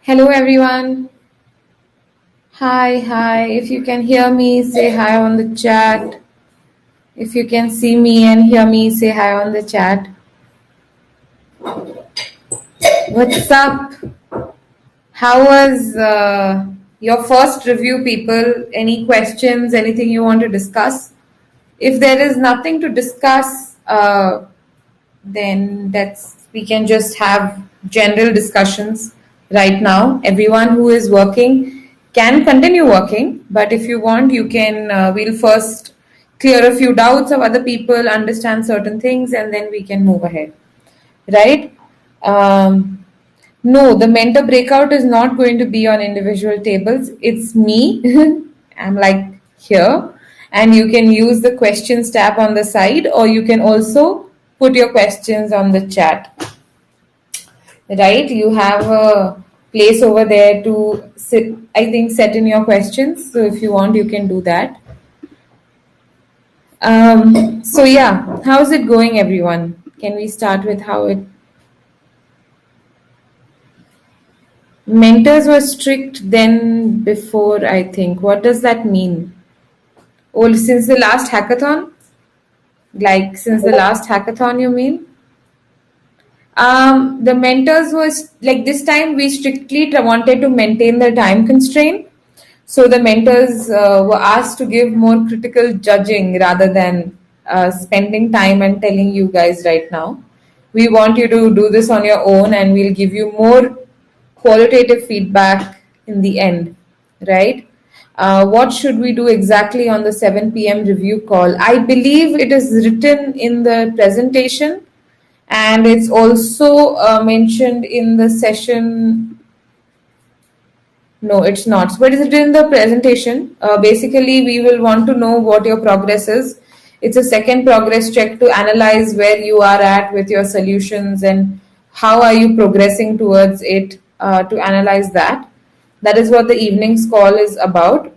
Hello everyone. Hi. If you can hear me, say hi on the chat. If you can see me and hear me, say hi on the chat. What's up? How was your first review, people? Any questions? Anything you want to discuss? If there is nothing to discuss, then we can just have general discussions right now. Everyone who is working can continue working, but if you want, you can. We'll first clear a few doubts of other people, understand certain things, and then we can move ahead. Right? Um, no, the mentor breakout is not going to be on individual tables. It's me. I'm like here, and you can use the questions tab on the side, or you can also put your questions on the chat. Right? You have a place over there to sit, I think, set in your questions. So if you want, you can do that. So yeah, how's it going, everyone? Can we start with how it mentors were strict then before, I think. What does that mean? Oh, since the last hackathon? Like since the last hackathon, you mean? The mentors was like this time we strictly wanted to maintain the time constraint. So the mentors were asked to give more critical judging rather than spending time and telling you guys right now. We want you to do this on your own and we'll give you more qualitative feedback in the end, right? What should we do exactly on the 7 p.m. review call? I believe it is written in the presentation and it's also mentioned in the session. No, it's not. But it's in the presentation. Basically, we will want to know what your progress is. It's a second progress check to analyze where you are at with your solutions and how are you progressing towards it, to analyze that. That is what the evening's call is about.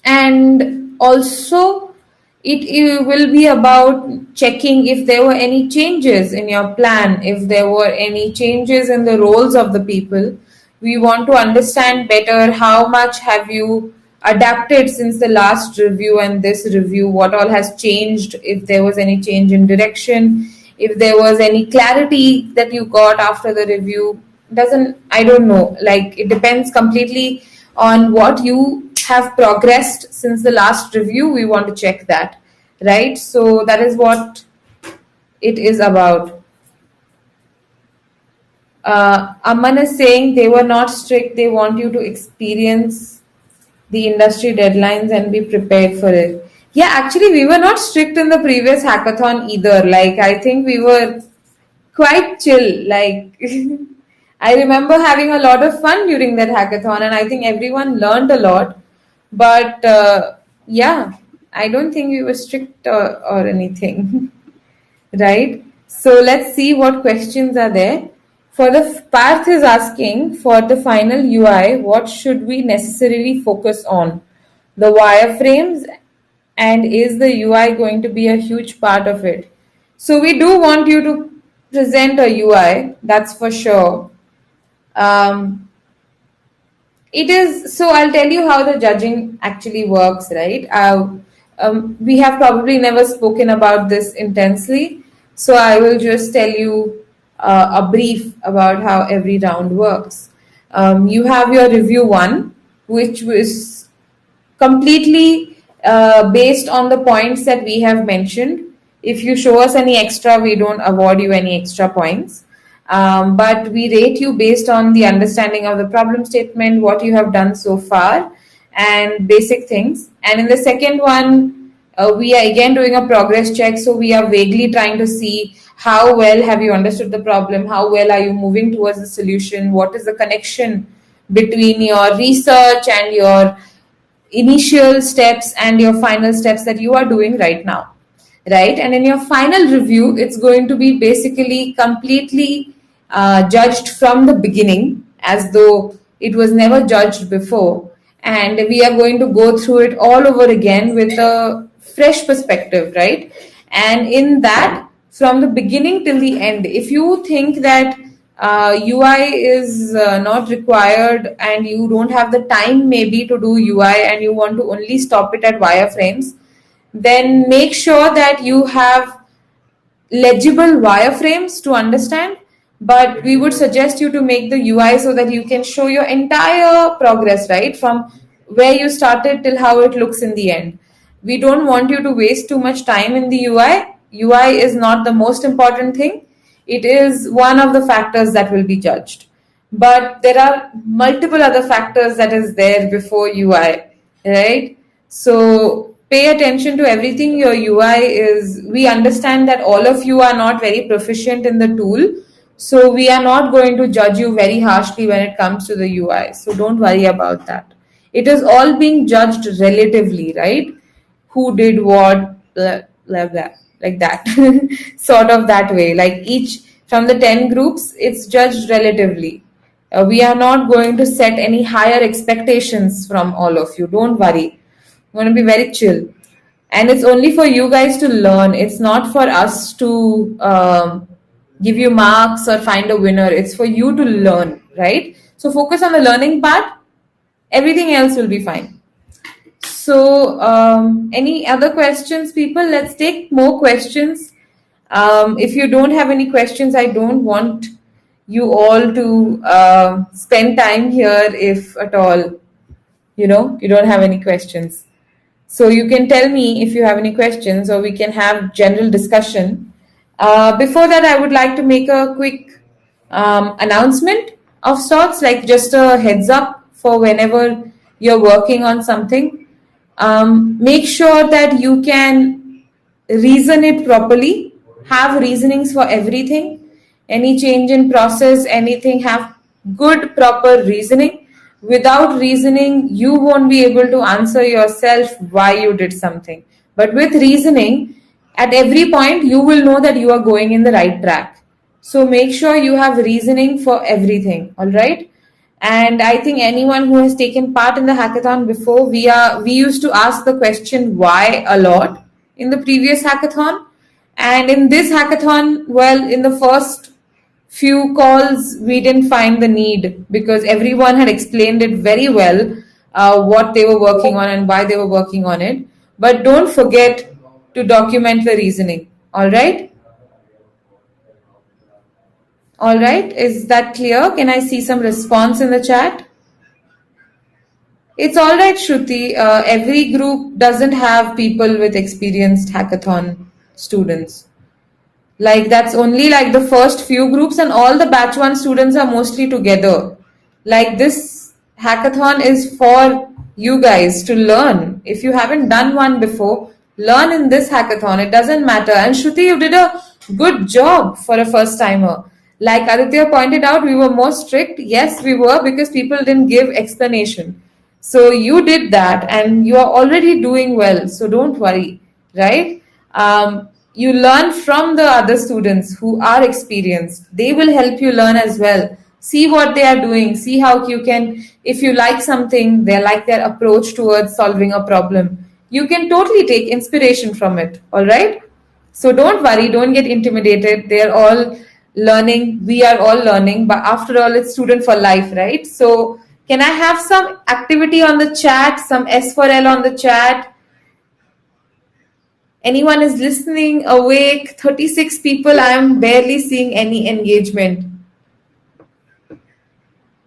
And also, it will be about checking if there were any changes in your plan, if there were any changes in the roles of the people. We want to understand better how much have you adapted since the last review and this review, what all has changed, if there was any change in direction, if there was any clarity that you got after the review. Doesn't, I don't know, like it depends completely on what you have progressed since the last review. We want to check that, right? So that is what it is about. Amman is saying they were not strict, they want you to experience the industry deadlines and be prepared for it. Yeah, actually we were not strict in the previous hackathon either. Like I think we were quite chill. Like I remember having a lot of fun during that hackathon, and I think everyone learned a lot. But yeah, I don't think we were strict or anything, right? So let's see what questions are there. For the Parth is asking for the final UI, what should we necessarily focus on? The wireframes, and is the UI going to be a huge part of it? So we do want you to present a UI, that's for sure. It is, so I'll tell you how the judging actually works, right? We have probably never spoken about this intensely, so I will just tell you a brief about how every round works. You have your review one, which was completely based on the points that we have mentioned. If you show us any extra, we don't award you any extra points. But we rate you based on the understanding of the problem statement, what you have done so far, and basic things. And in the second one, we are again doing a progress check. So we are vaguely trying to see how well have you understood the problem, how well are you moving towards the solution, what is the connection between your research and your initial steps and your final steps that you are doing right now, right? And in your final review, it's going to be basically completely judged from the beginning as though it was never judged before, and we are going to go through it all over again with a fresh perspective, right? And in that, from the beginning till the end, if you think that UI is not required and you don't have the time maybe to do UI and you want to only stop it at wireframes, then make sure that you have legible wireframes to understand. But we would suggest you to make the UI so that you can show your entire progress, right? From where you started till how it looks in the end. We don't want you to waste too much time in the UI. UI is not the most important thing. It is one of the factors that will be judged. But there are multiple other factors that is there before UI, right? So pay attention to everything. Your UI is, we understand that all of you are not very proficient in the tool. So we are not going to judge you very harshly when it comes to the UI. So don't worry about that. It is all being judged relatively, right? Who did what, like that, sort of that way. Like each from the 10 groups, it's judged relatively. We are not going to set any higher expectations from all of you. Don't worry. I'm going to be very chill. And it's only for you guys to learn. It's not for us to give you marks or find a winner. It's for you to learn, right? So focus on the learning part. Everything else will be fine. So, any other questions, people? Let's take more questions. If you don't have any questions, I don't want you all to spend time here if at all, you don't have any questions. So you can tell me if you have any questions or we can have general discussion. Before that, I would like to make a quick announcement of sorts, like just a heads up for whenever you're working on something. Make sure that you can reason it properly, have reasonings for everything. Any change in process, anything, have good, proper reasoning. Without reasoning, you won't be able to answer yourself why you did something. But with reasoning, at every point, you will know that you are going in the right track. So make sure you have reasoning for everything, all right? And I think anyone who has taken part in the hackathon before, we used to ask the question why a lot in the previous hackathon. And in this hackathon, well, in the first few calls, we didn't find the need because everyone had explained it very well, what they were working on and why they were working on it. But don't forget to document the reasoning. All right? All right. Is that clear? Can I see some response in the chat? It's all right, Shruti. Every group doesn't have people with experienced hackathon students. Like that's only like the first few groups, and all the batch one students are mostly together. Like this hackathon is for you guys to learn. If you haven't done one before, learn in this hackathon. It doesn't matter. And Shruti, you did a good job for a first timer. Like Aditya pointed out, we were more strict. Yes, we were, because people didn't give explanation. So you did that and you are already doing well. So don't worry, right? You learn from the other students who are experienced. They will help you learn as well. See what they are doing. See how you can, if you like something, they like their approach towards solving a problem. You can totally take inspiration from it. All right. So don't worry, don't get intimidated. They're all learning. We are all learning. But after all, it's student for life, right? So can I have some activity on the chat, some S for L on the chat? Anyone is listening, awake? 36 people. I am barely seeing any engagement.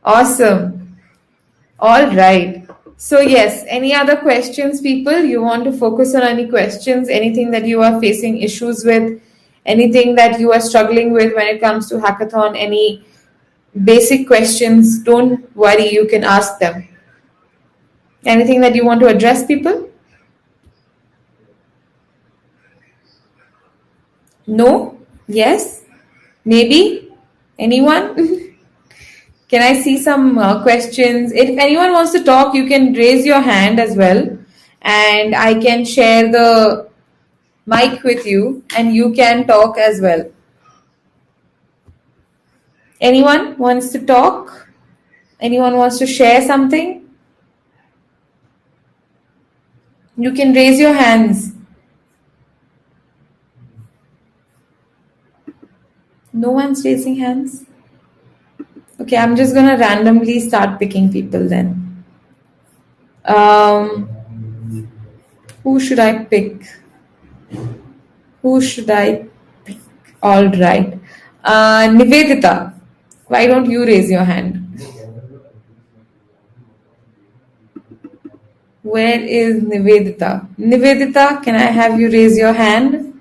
Awesome. All right. So yes, any other questions, people? You want to focus on any questions, anything that you are facing issues with, anything that you are struggling with when it comes to hackathon, any basic questions, don't worry, you can ask them. Anything that you want to address, people? No? Yes? Maybe? Anyone? Can I see some questions? If anyone wants to talk, you can raise your hand as well, and I can share the mic with you and you can talk as well. Anyone wants to talk? Anyone wants to share something? You can raise your hands. No one's raising hands. Okay, I'm just gonna randomly start picking people then. Who should I pick? Who should I pick? All right. Nivedita, why don't you raise your hand? Where is Nivedita? Nivedita, can I have you raise your hand?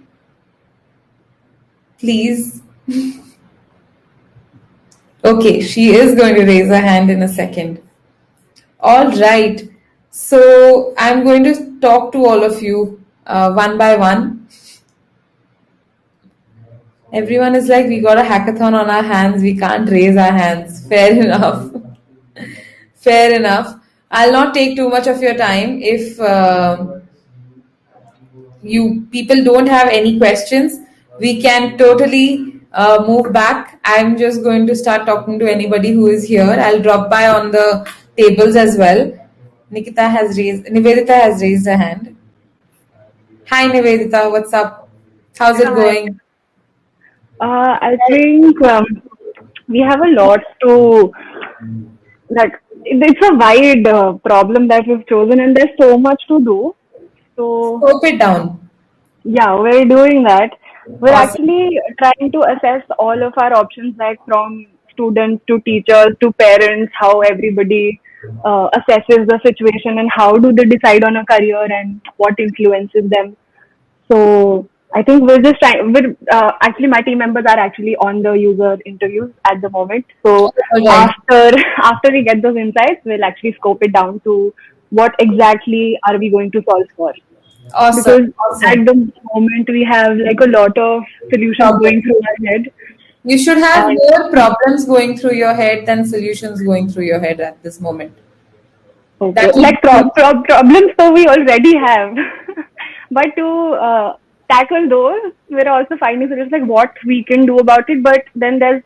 Please. Okay, she is going to raise her hand in a second. All right. So I'm going to talk to all of you one by one. Everyone is like, we got a hackathon on our hands. We can't raise our hands. Fair enough. Fair enough. I'll not take too much of your time. If you people don't have any questions, we can totally move back. I'm just going to start talking to anybody who is here. I'll drop by on the tables as well. Nivedita has raised her hand. Hi Nivedita, what's up? How's it Hi. going? I think we have a lot to like. It's a wide problem that we've chosen, and there's so much to do. So Scope it down. yeah, we're doing that. We're Awesome. actually trying to assess all of our options, like from students to teachers to parents, how everybody assesses the situation and how do they decide on a career and what influences them. So I think we're just trying. We're actually my team members are actually on the user interviews at the moment. So All right. after after we get those insights, we'll actually scope it down to what exactly are we going to solve for. Awesome. Because at Awesome. the moment we have like a lot of solutions Problem. going through our head, You should have and more problems going through your head than solutions going through your head at this moment. okay, That would like be problems so we already have, but to tackle those, we're also finding solutions like what we can do about it. But then there's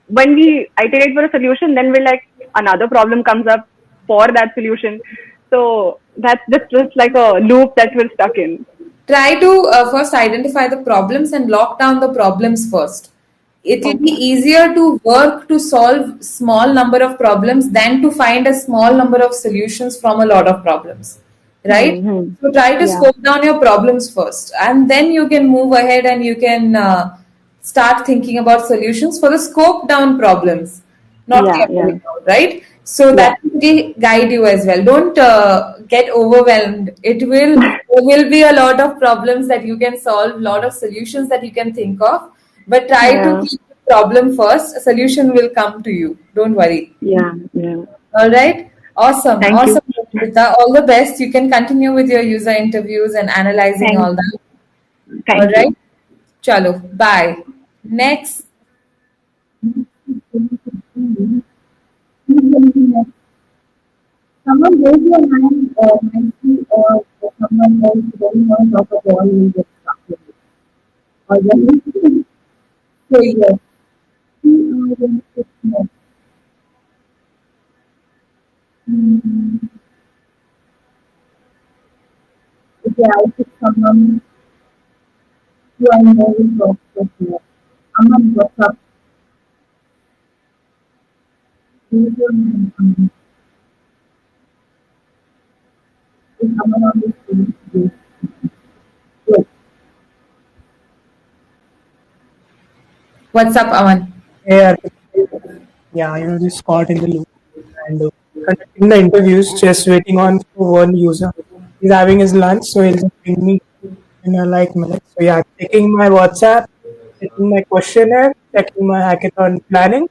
when we iterate for a solution, then we're like another problem comes up for that solution. So that's just like a loop that we're stuck in. try to first identify the problems and lock down the problems first. It will be Okay. easier to work to solve small number of problems than to find a small number of solutions from a lot of problems, right? Hmm. So try to Yeah. scope down your problems first, and then you can move ahead and you can start thinking about solutions for the scope down problems, not the Yeah. other Yeah. way around, right? So Yeah. that will guide you as well. Don't get overwhelmed. There will be a lot of problems that you can solve, lot of solutions that you can think of, but try to Yeah. keep the problem first. A solution will come to you. Don't worry. Yeah. Yeah. All right. Awesome. Thank you. Awesome, Rita. All the best. You can continue with your user interviews and analyzing Thank. all that. All Thank right. you. Chalo. Bye. Next. Someone raise your hand, nicely, or someone else don't want to talk at all will get stuck with it. Or just so yes, we are going to know. Okay, I pick someone who I know will talk with you. Someone what's up, raise your hand. Is someone on the screen? Yes. Good. What's up, Aman? Yeah, yeah, just caught in the loop and conducting the interviews, just waiting on for one user. He's having his lunch, so he'll just ping me in a like minute. So yeah, checking my WhatsApp, checking my questionnaire, checking my hackathon planning,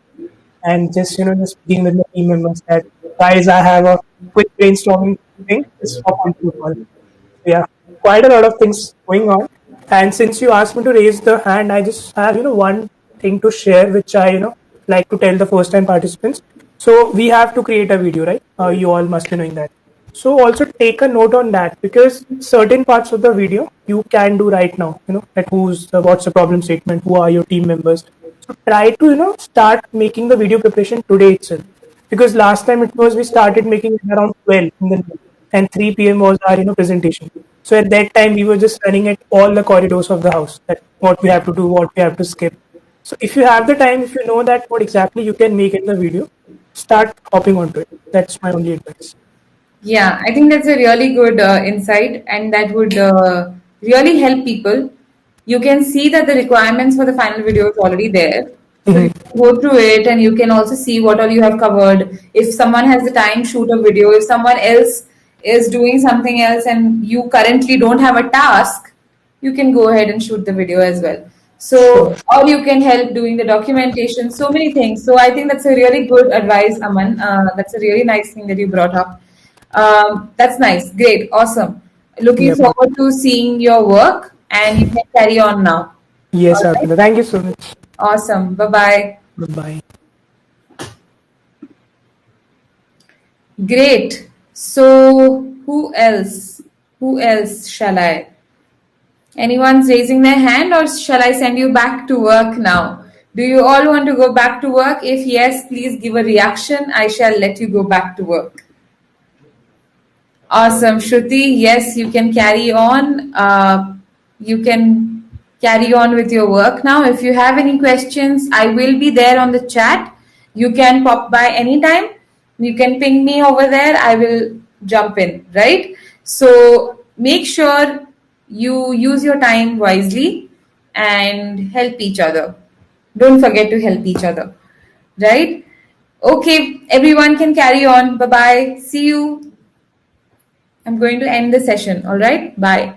and just just speaking with the team members that guys, I have a quick brainstorming thing. Just hop on to the call. Yeah, quite a lot of things going on. And since you asked me to raise the hand, I just have one thing to share, which I like to tell the first time participants. So we have to create a video, right? You all must be knowing that. So also take a note on that because certain parts of the video you can do right now. That what's the problem statement, who are your team members. So try to start making the video preparation today itself because last time it was we started making it around 12 in the night and 3 p.m. was our presentation. So at that time we were just running at all the corridors of the house that what we have to do, what we have to skip. So if you have the time, if you know that what exactly you can make in the video, start hopping onto it. That's my only advice. Yeah, I think that's a really good insight, and that would really help people. You can see that the requirements for the final video is already there. So you Mhm. can go through it, and you can also see what all you have covered. If someone has the time, shoot a video. If someone else is doing something else and you currently don't have a task, you can go ahead and shoot the video as well. Sure. So, or you can help doing the documentation, so many things. So, I think that's a really good advice, Aman. That's a really nice thing that you brought up. That's nice. Great. Awesome. Looking Yep. forward to seeing your work, and you can carry on now. Yes, All right. Arpita. Thank you so much. Awesome. Bye bye. Bye. Great. So, who else? Who else shall I? Anyone's raising their hand, or shall I send you back to work now? Do you all want to go back to work? If yes, please give a reaction. I shall let you go back to work. Awesome, Shruti. Yes, you can carry on. You can carry on with your work now. If you have any questions, I will be there on the chat. You can pop by anytime. You can ping me over there. I will jump in, right? So make sure you use your time wisely and help each other. Don't forget to help each other, right? Okay, everyone can carry on. Bye bye. See you. I'm going to end the session. All right. Bye.